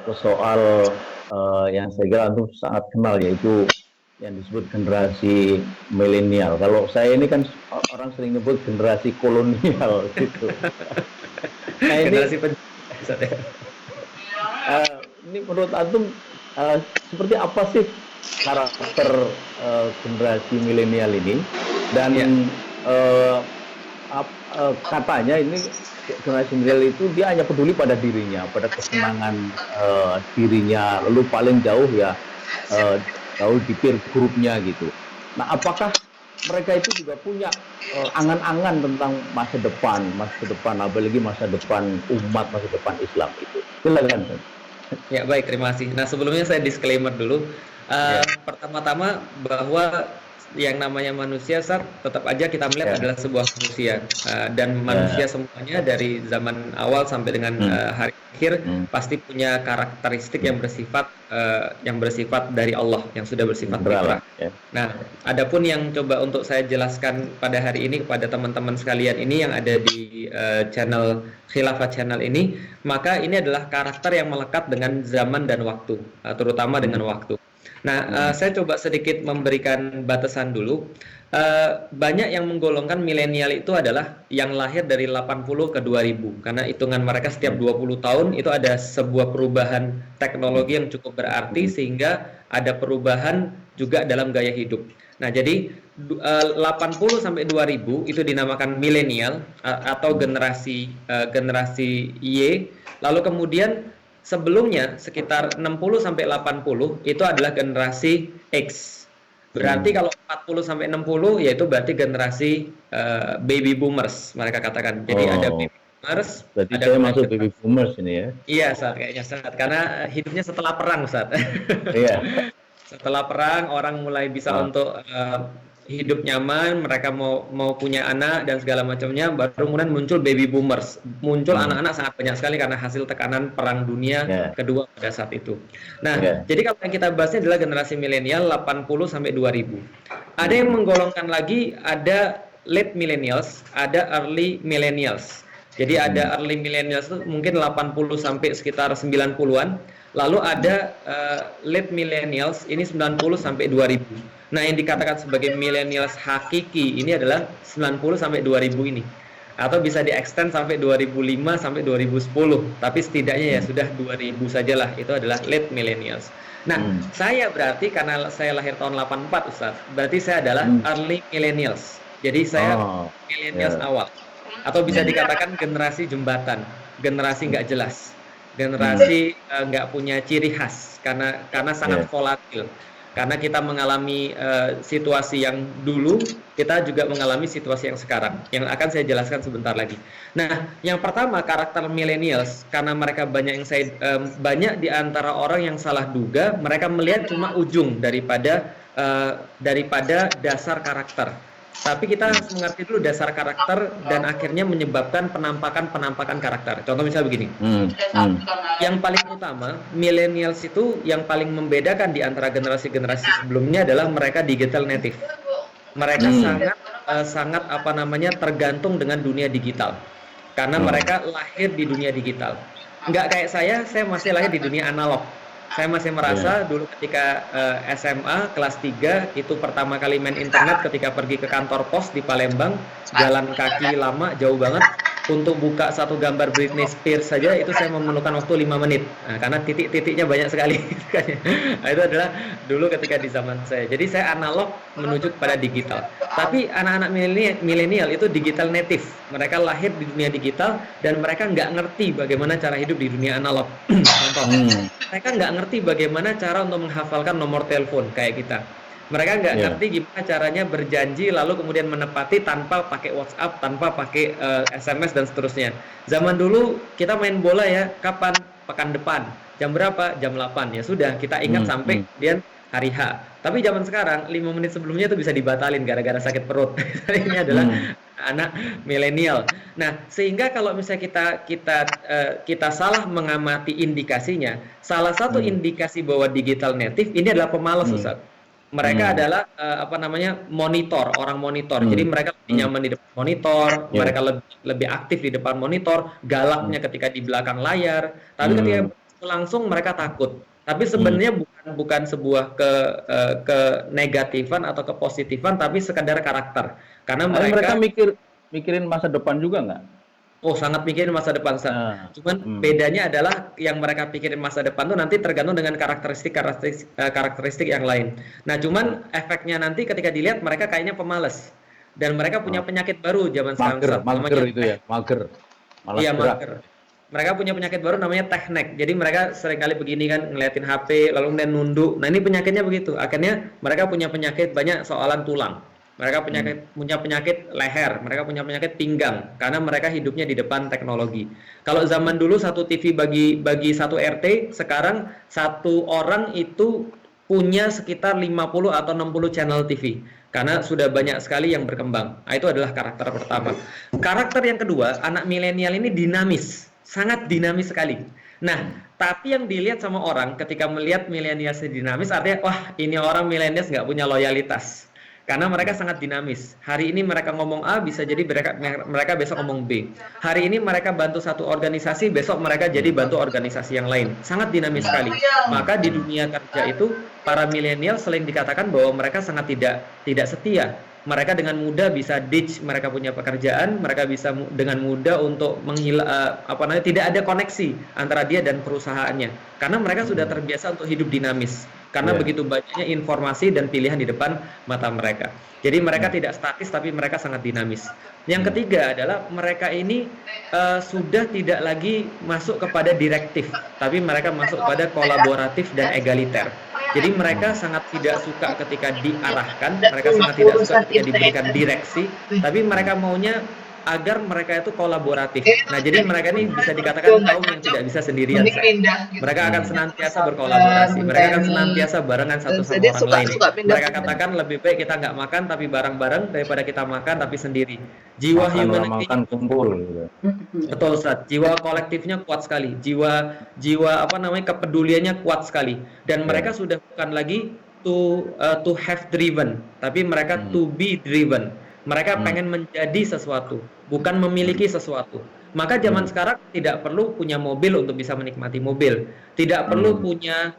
ke soal yang saya kira antum sangat kenal, yaitu yang disebut generasi milenial. Kalau saya ini kan orang sering nyebut generasi kolonial gitu. Nah Generasi penjajah, Ustaz, ya. ini menurut antum seperti apa sih karakter generasi milenial ini? Dan Ya, uh, katanya ini generasi milenial itu dia hanya peduli pada dirinya, pada kesenangan dirinya, lalu paling jauh ya uh, jauh di peer grupnya gitu. Nah, apakah mereka itu juga punya angan-angan tentang masa depan, apalagi masa depan umat, masa depan Islam itu? Silakan. ya, baik, terima kasih. Nah, sebelumnya saya disclaimer dulu. Ya, Pertama-tama bahwa yang namanya manusia, Sat, tetap aja kita melihat ya, adalah sebuah manusia. Dan manusia ya. semuanya dari zaman awal sampai dengan Hmm, hari akhir hmm, pasti punya karakteristik hmm. yang bersifat dari Allah, yang sudah bersifat Netral lah. fitrah. Ya. Nah, adapun yang coba untuk saya jelaskan pada hari ini kepada teman-teman sekalian ini yang ada di channel Khilafah Channel ini, maka ini adalah karakter yang melekat dengan zaman dan waktu, terutama Hmm, dengan waktu. Nah, hmm, saya coba sedikit memberikan batasan dulu. Banyak yang menggolongkan milenial itu adalah yang lahir dari 80 ke 2000, karena hitungan mereka setiap hmm, 20 tahun itu ada sebuah perubahan hmm, teknologi yang cukup berarti hmm, sehingga ada perubahan juga dalam gaya hidup. Nah, jadi 80 sampai 2000 itu dinamakan milenial atau hmm, generasi Y. Lalu kemudian sebelumnya sekitar 60 sampai 80 itu adalah generasi X. Berarti hmm. kalau 40 sampai 60 yaitu berarti generasi baby boomers mereka katakan. Jadi ada baby Oh, boomers, berarti ada saya kemudian masuk baby generasi. boomers ini ya. Iya, saat kayaknya saat karena hidupnya setelah perang, saat. Iya. Setelah perang orang mulai bisa Ah, untuk hidup nyaman, mereka mau mau punya anak dan segala macamnya, baru kemudian muncul baby boomers. Muncul hmm, anak-anak sangat banyak sekali karena hasil tekanan perang dunia ya, kedua pada saat itu. Nah, ya. jadi kalau yang kita bahasnya adalah generasi milenial 80 sampai 2000. Ada yang Hmm, menggolongkan lagi ada late millennials, ada early millennials. Jadi hmm, ada early millennials itu mungkin 80 sampai sekitar 90-an. Lalu hmm, ada late millennials ini 90 sampai 2000. Nah, yang dikatakan sebagai millennials hakiki ini adalah 90 sampai 2000 ini. Atau bisa di-extend sampai 2005 sampai 2010. Tapi setidaknya ya hmm, sudah 2000 sajalah. Itu adalah late millennials. Nah, hmm, saya berarti karena saya lahir tahun 84, Ustaz. Berarti saya adalah hmm. early millennials. Jadi saya Oh, millennials ya. awal. Atau bisa Hmm, dikatakan generasi jembatan, generasi hmm, nggak jelas, hmm, generasi nggak punya ciri khas karena sangat ya. volatil. Karena kita mengalami situasi yang dulu, kita juga mengalami situasi yang sekarang, yang akan saya jelaskan sebentar lagi. Nah, yang pertama karakter millennials, karena mereka banyak di antara orang yang salah duga, mereka melihat cuma ujung daripada dasar karakter. Tapi kita Hmm, harus mengerti dulu dasar karakter dan akhirnya menyebabkan penampakan karakter. Contoh misalnya begini, hmm, hmm, yang paling utama, millennials itu yang paling membedakan di antara generasi-generasi sebelumnya adalah mereka digital native. Mereka hmm. sangat apa namanya tergantung dengan dunia digital. Karena Oh, mereka lahir di dunia digital. Nggak kayak saya masih lahir di dunia analog. Saya masih ya. merasa dulu ketika SMA kelas 3 itu pertama kali main internet ketika pergi ke kantor pos di Palembang, jalan kaki lama jauh banget untuk buka satu gambar Britney Spears saja itu saya memerlukan waktu 5 menit. Nah, karena titik-titiknya banyak sekali. Nah, itu adalah dulu ketika di zaman saya. Jadi saya analog menuju kepada digital. Tapi anak-anak milenial itu digital native. Mereka lahir di dunia digital dan mereka nggak ngerti bagaimana cara hidup di dunia analog. Contoh, Hmm, mereka nggak ngerti bagaimana cara untuk menghafalkan nomor telepon kayak kita. Mereka nggak ya. ngerti gimana caranya berjanji lalu kemudian menepati tanpa pakai WhatsApp, tanpa pakai SMS dan seterusnya. Zaman dulu kita main bola ya, kapan? Pekan depan. Jam berapa? Jam 8. Ya sudah, kita ingat Hmm, sampai hmm, kemudian hari H. Tapi zaman sekarang 5 menit sebelumnya itu bisa dibatalin gara-gara sakit perut. Ini adalah hmm, anak milenial. Nah, sehingga kalau misalnya kita salah mengamati indikasinya, salah satu hmm, indikasi bahwa digital native ini adalah pemalas, hmm, Ustaz. Mereka hmm, adalah apa namanya monitor, orang monitor. Jadi hmm, mereka lebih hmm, nyaman di depan monitor, ya. mereka lebih aktif di depan monitor, galaknya Hmm, ketika di belakang layar. Tapi ketika hmm, langsung mereka takut. Tapi Hmm. sebenarnya bukan sebuah kenegatifan atau kepositifan, tapi sekedar karakter. Karena Tapi mereka mereka mikirin masa depan juga nggak? sangat mikirin masa depan, Ustaz. Nah, Cuman bedanya adalah yang mereka pikirin masa depan tuh nanti tergantung dengan karakteristik yang lain. Nah, cuman efeknya nanti ketika dilihat mereka kayaknya pemalas. Dan mereka punya penyakit baru zaman sekarang, mager, Ustaz. mager Namanya itu ya, mager, malas iya, gerak. mager. Mereka punya penyakit baru namanya techneck. Jadi mereka seringkali begini kan, ngeliatin HP lalu kemudian nunduk. Nah, ini penyakitnya begitu. Akhirnya mereka punya penyakit banyak soalan tulang. Mereka punya penyakit leher, mereka punya penyakit pinggang karena mereka hidupnya di depan teknologi. Kalau zaman dulu satu TV bagi satu RT, sekarang satu orang itu punya sekitar 50 atau 60 channel TV karena sudah banyak sekali yang berkembang. Nah, itu adalah karakter pertama. Karakter yang kedua, anak milenial ini dinamis, sangat dinamis sekali. Nah, tapi yang dilihat sama orang ketika melihat milenial dinamis, artinya wah, ini orang milenial nggak punya loyalitas. Karena mereka sangat dinamis. Hari ini mereka ngomong A, bisa jadi mereka besok ngomong B. Hari ini mereka bantu satu organisasi, besok mereka jadi bantu organisasi yang lain. Sangat dinamis sekali. Maka di dunia kerja itu, para milenial selain dikatakan bahwa mereka sangat tidak setia. Mereka dengan mudah bisa ditch mereka punya pekerjaan, mereka bisa dengan mudah untuk tidak ada koneksi antara dia dan perusahaannya. Karena mereka sudah terbiasa untuk hidup dinamis. Karena begitu banyaknya informasi dan pilihan di depan mata mereka. Jadi mereka tidak statis, tapi mereka sangat dinamis. Yang ketiga adalah mereka ini sudah tidak lagi masuk kepada direktif, tapi mereka masuk pada kolaboratif dan egaliter. Jadi mereka sangat tidak suka ketika diarahkan, mereka sangat tidak suka ketika diberikan direksi, tapi mereka maunya agar mereka itu kolaboratif. Nah, jadi mereka ini bisa dikatakan kaum yang tidak bisa sendirian. Mereka akan senantiasa berkolaborasi, mereka akan senantiasa barengan satu sama orang lain. Mereka katakan lebih baik kita nggak makan tapi bareng-bareng daripada kita makan tapi sendiri. Jiwa humanity makan kumpul. Gitu. Betul, Ustaz. Jiwa kolektifnya kuat sekali. Jiwa kepeduliannya kuat sekali. Dan mereka sudah bukan lagi to have driven, tapi mereka to be driven. Mereka pengen menjadi sesuatu, bukan memiliki sesuatu. Maka zaman sekarang tidak perlu punya mobil untuk bisa menikmati mobil, tidak perlu punya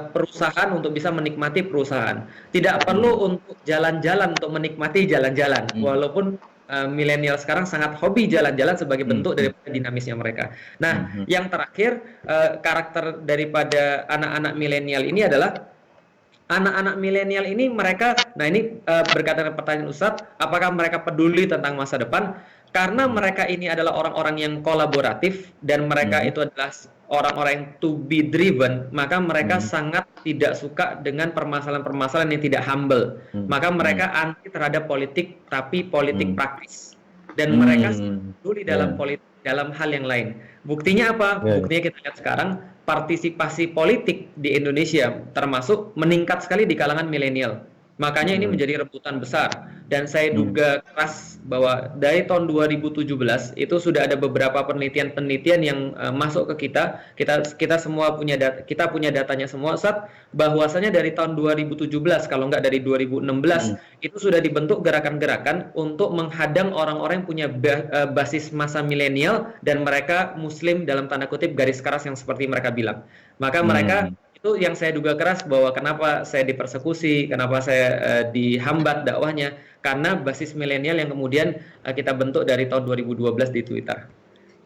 perusahaan untuk bisa menikmati perusahaan, tidak perlu untuk jalan-jalan untuk menikmati jalan-jalan. Walaupun milenial sekarang sangat hobi jalan-jalan sebagai bentuk daripada dinamisnya mereka. Nah, yang terakhir karakter daripada anak-anak milenial ini adalah anak-anak milenial ini mereka, nah ini berkaitan dengan pertanyaan Ustadz, apakah mereka peduli tentang masa depan? Karena mereka ini adalah orang-orang yang kolaboratif dan mereka itu adalah orang-orang yang to be driven, maka mereka sangat tidak suka dengan permasalahan-permasalahan yang tidak humble. Maka mereka anti terhadap politik, tapi politik praktis. Dan mereka peduli dalam politik, dalam hal yang lain. Buktinya apa? Buktinya kita lihat sekarang, partisipasi politik di Indonesia termasuk meningkat sekali di kalangan milenial. Makanya ini menjadi rebutan besar. Dan saya duga keras bahwa dari tahun 2017 itu sudah ada beberapa penelitian-penelitian yang masuk ke kita. Kita semua punya kita punya datanya semua, Ustaz, bahwasanya dari tahun 2017 kalau nggak dari 2016 itu sudah dibentuk gerakan-gerakan untuk menghadang orang-orang yang punya basis masa milenial dan mereka muslim dalam tanda kutip garis keras yang seperti mereka bilang. Maka mereka itu yang saya duga keras bahwa kenapa saya dipersekusi, kenapa saya dihambat dakwahnya, karena basis milenial yang kemudian kita bentuk dari tahun 2012 di Twitter.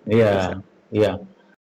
Iya, iya.